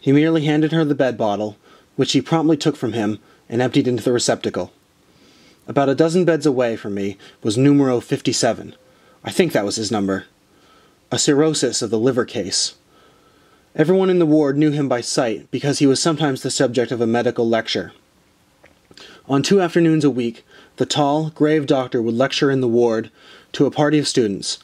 He merely handed her the bed bottle, which she promptly took from him and emptied into the receptacle. About a dozen beds away from me was numero 57. I think that was his number. A cirrhosis of the liver case. Everyone in the ward knew him by sight because he was sometimes the subject of a medical lecture. On 2 afternoons a week, the tall, grave doctor would lecture in the ward to a party of students,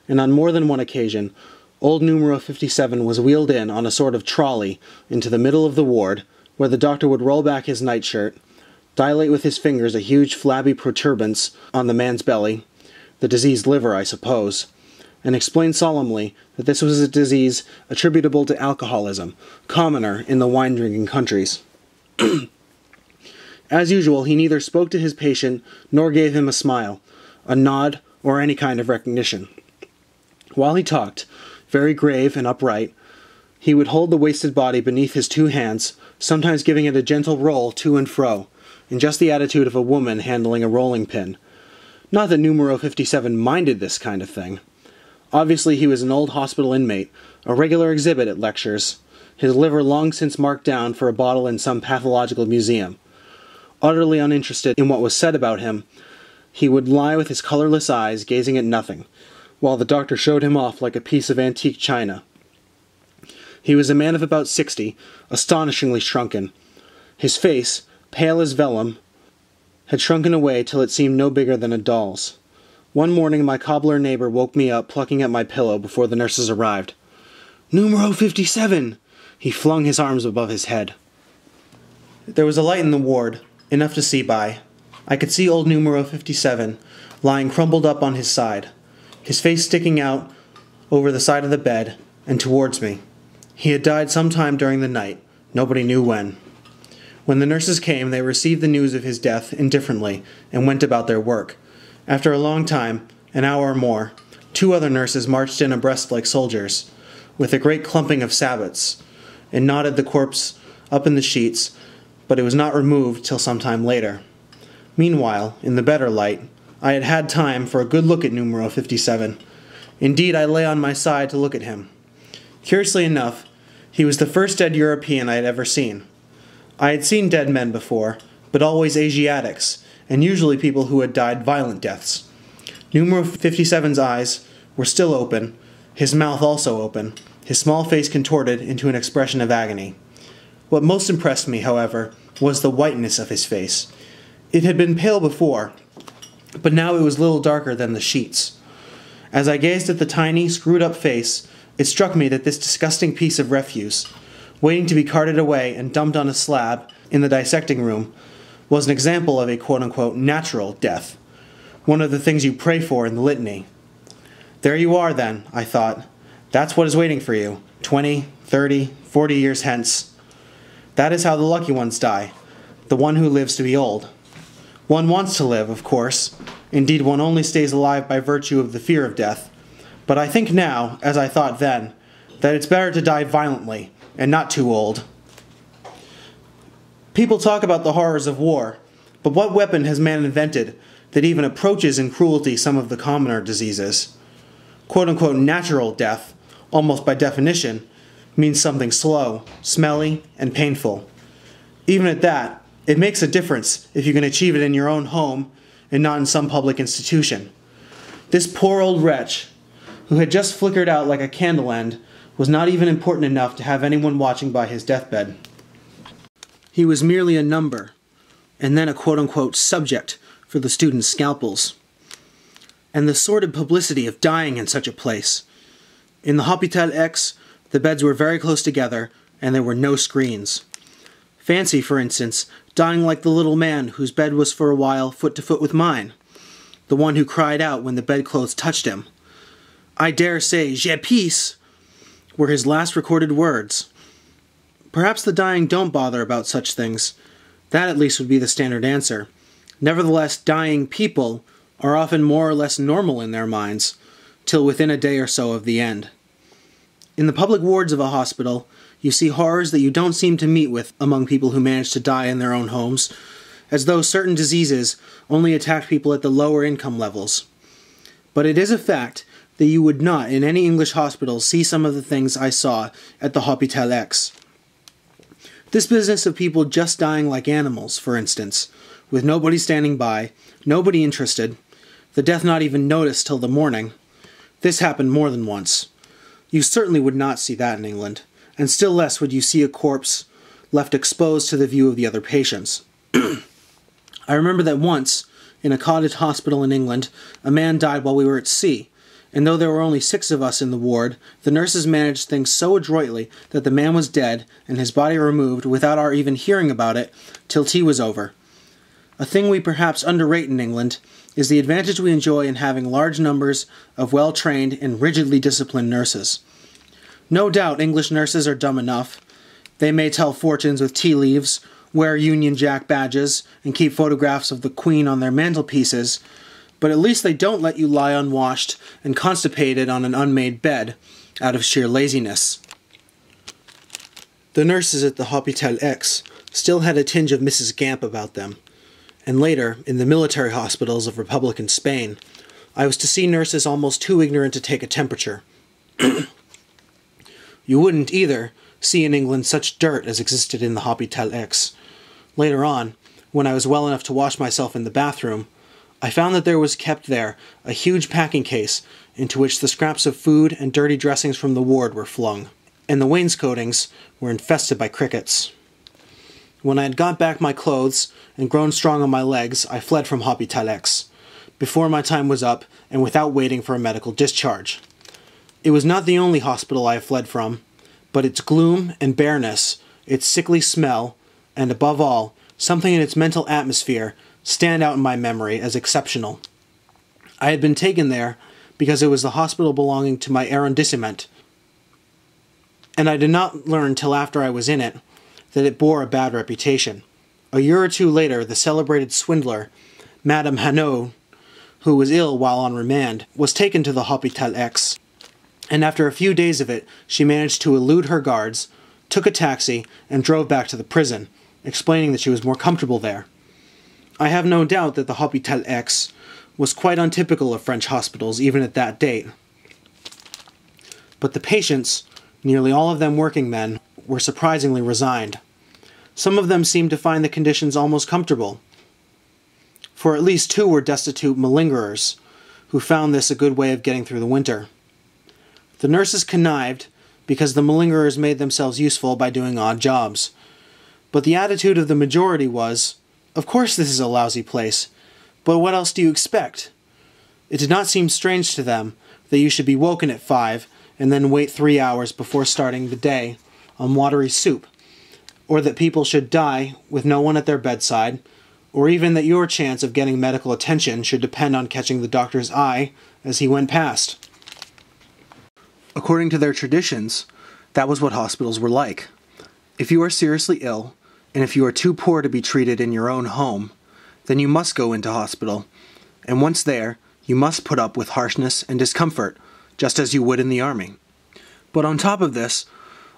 and on more than one occasion, old numero 57 was wheeled in on a sort of trolley into the middle of the ward, where the doctor would roll back his nightshirt, dilate with his fingers a huge flabby protuberance on the man's belly, the diseased liver, I suppose, and explain solemnly that this was a disease attributable to alcoholism, commoner in the wine-drinking countries. As usual, he neither spoke to his patient nor gave him a smile, a nod, or any kind of recognition. While he talked, very grave and upright, he would hold the wasted body beneath his 2 hands, sometimes giving it a gentle roll to and fro, in just the attitude of a woman handling a rolling pin. Not that numero 57 minded this kind of thing. Obviously he was an old hospital inmate, a regular exhibit at lectures, his liver long since marked down for a bottle in some pathological museum. Utterly uninterested in what was said about him, he would lie with his colorless eyes gazing at nothing, while the doctor showed him off like a piece of antique china. He was a man of about 60, astonishingly shrunken. His face, pale as vellum, had shrunken away till it seemed no bigger than a doll's. One morning my cobbler neighbor woke me up plucking at my pillow before the nurses arrived. "Numero 57!" He flung his arms above his head. There was a light in the ward, enough to see by. I could see old numero 57, lying crumpled up on his side, his face sticking out over the side of the bed and towards me. He had died some time during the night, nobody knew when. When the nurses came, they received the news of his death indifferently and went about their work. After a long time, an hour or more, 2 other nurses marched in abreast like soldiers, with a great clumping of sabots, and knotted the corpse up in the sheets, but it was not removed till some time later. Meanwhile, in the better light, I had had time for a good look at numero 57. Indeed, I lay on my side to look at him. Curiously enough, he was the first dead European I had ever seen. I had seen dead men before, but always Asiatics, and usually people who had died violent deaths. Numero 57's eyes were still open, his mouth also open, his small face contorted into an expression of agony. What most impressed me, however, was the whiteness of his face. It had been pale before, but now it was little darker than the sheets. As I gazed at the tiny, screwed-up face, it struck me that this disgusting piece of refuse, waiting to be carted away and dumped on a slab in the dissecting room, was an example of a quote-unquote natural death, one of the things you pray for in the litany. There you are, then, I thought. That's what is waiting for you, 20, 30, 40 years hence. That is how the lucky ones die, the one who lives to be old. One wants to live, of course. Indeed, one only stays alive by virtue of the fear of death. But I think now, as I thought then, that it's better to die violently, and not too old. People talk about the horrors of war, but what weapon has man invented that even approaches in cruelty some of the commoner diseases? Quote-unquote natural death, almost by definition, means something slow, smelly, and painful. Even at that, it makes a difference if you can achieve it in your own home and not in some public institution. This poor old wretch, who had just flickered out like a candle end, was not even important enough to have anyone watching by his deathbed. He was merely a number, and then a quote-unquote subject for the students' scalpels. And the sordid publicity of dying in such a place. In the Hôpital X, the beds were very close together, and there were no screens. Fancy, for instance, dying like the little man whose bed was for a while foot to foot with mine, the one who cried out when the bedclothes touched him. I dare say, "J'ai peace," were his last recorded words. Perhaps the dying don't bother about such things. That at least would be the standard answer. Nevertheless, dying people are often more or less normal in their minds, till within a day or so of the end. In the public wards of a hospital, you see horrors that you don't seem to meet with among people who manage to die in their own homes, as though certain diseases only attacked people at the lower income levels. But it is a fact that you would not in any English hospital see some of the things I saw at the Hôpital X. This business of people just dying like animals, for instance, with nobody standing by, nobody interested, the death not even noticed till the morning, this happened more than once. You certainly would not see that in England, and still less would you see a corpse left exposed to the view of the other patients. I remember that once, in a cottage hospital in England, a man died while we were at sea, and though there were only 6 of us in the ward, the nurses managed things so adroitly that the man was dead and his body removed without our even hearing about it till tea was over. A thing we perhaps underrate in England is the advantage we enjoy in having large numbers of well-trained and rigidly disciplined nurses. No doubt English nurses are dumb enough. They may tell fortunes with tea leaves, wear Union Jack badges, and keep photographs of the Queen on their mantelpieces, but at least they don't let you lie unwashed and constipated on an unmade bed, out of sheer laziness. The nurses at the Hôpital X still had a tinge of Mrs. Gamp about them, and later, in the military hospitals of Republican Spain, I was to see nurses almost too ignorant to take a temperature. You wouldn't, either, see in England such dirt as existed in the Hôpital X. Later on, when I was well enough to wash myself in the bathroom, I found that there was kept there a huge packing case into which the scraps of food and dirty dressings from the ward were flung, and the wainscotings were infested by crickets. When I had got back my clothes and grown strong on my legs, I fled from Hôpital X, before my time was up and without waiting for a medical discharge. It was not the only hospital I have fled from, but its gloom and bareness, its sickly smell, and above all, something in its mental atmosphere stand out in my memory as exceptional. I had been taken there because it was the hospital belonging to my arrondissement, and I did not learn till after I was in it that it bore a bad reputation. A year or two later, the celebrated swindler, Madame Hanaud, who was ill while on remand, was taken to the Hôpital X, and after a few days of it, she managed to elude her guards, took a taxi, and drove back to the prison, explaining that she was more comfortable there. I have no doubt that the Hôpital X was quite untypical of French hospitals even at that date. But the patients, nearly all of them working men, were surprisingly resigned. Some of them seemed to find the conditions almost comfortable, for at least 2 were destitute malingerers, who found this a good way of getting through the winter. The nurses connived because the malingerers made themselves useful by doing odd jobs, but the attitude of the majority was, "Of course this is a lousy place, but what else do you expect?" It did not seem strange to them that you should be woken at 5 and then wait 3 hours before starting the day on watery soup, or that people should die with no one at their bedside, or even that your chance of getting medical attention should depend on catching the doctor's eye as he went past. According to their traditions, that was what hospitals were like. If you are seriously ill, and if you are too poor to be treated in your own home, then you must go into hospital, and once there, you must put up with harshness and discomfort, just as you would in the army. But on top of this,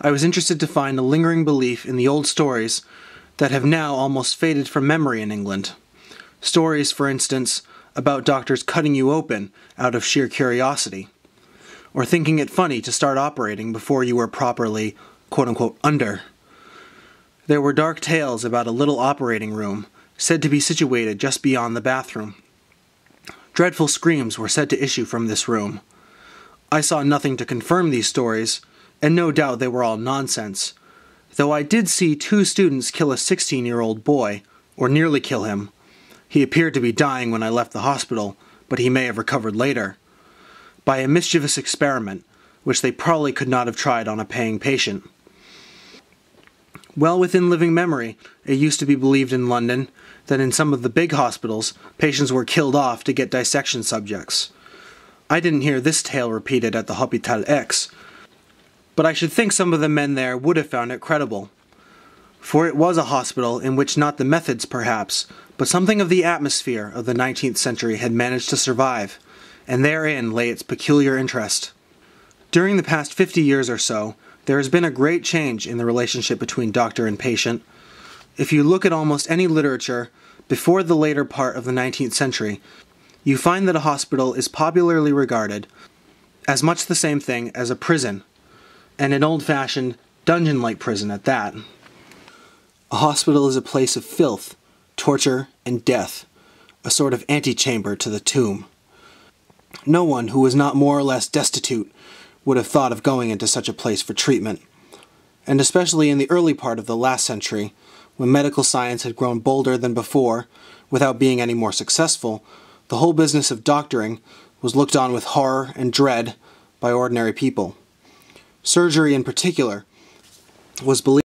I was interested to find a lingering belief in the old stories that have now almost faded from memory in England. Stories, for instance, about doctors cutting you open out of sheer curiosity, or thinking it funny to start operating before you were properly, quote-unquote, under. There were dark tales about a little operating room, said to be situated just beyond the bathroom. Dreadful screams were said to issue from this room. I saw nothing to confirm these stories, and no doubt they were all nonsense, though I did see 2 students kill a 16-year-old boy, or nearly kill him. He appeared to be dying when I left the hospital, but he may have recovered later, by a mischievous experiment, which they probably could not have tried on a paying patient. Well within living memory, it used to be believed in London that in some of the big hospitals, patients were killed off to get dissection subjects. I didn't hear this tale repeated at the Hôpital X, but I should think some of the men there would have found it credible. For it was a hospital in which not the methods, perhaps, but something of the atmosphere of the 19th century had managed to survive, and therein lay its peculiar interest. During the past 50 years or so, there has been a great change in the relationship between doctor and patient. If you look at almost any literature before the later part of the 19th century, you find that a hospital is popularly regarded as much the same thing as a prison, and an old-fashioned, dungeon-like prison at that. A hospital is a place of filth, torture, and death, a sort of antechamber to the tomb. No one who was not more or less destitute would have thought of going into such a place for treatment. And especially in the early part of the last century, when medical science had grown bolder than before, without being any more successful, the whole business of doctoring was looked on with horror and dread by ordinary people. Surgery in particular was believed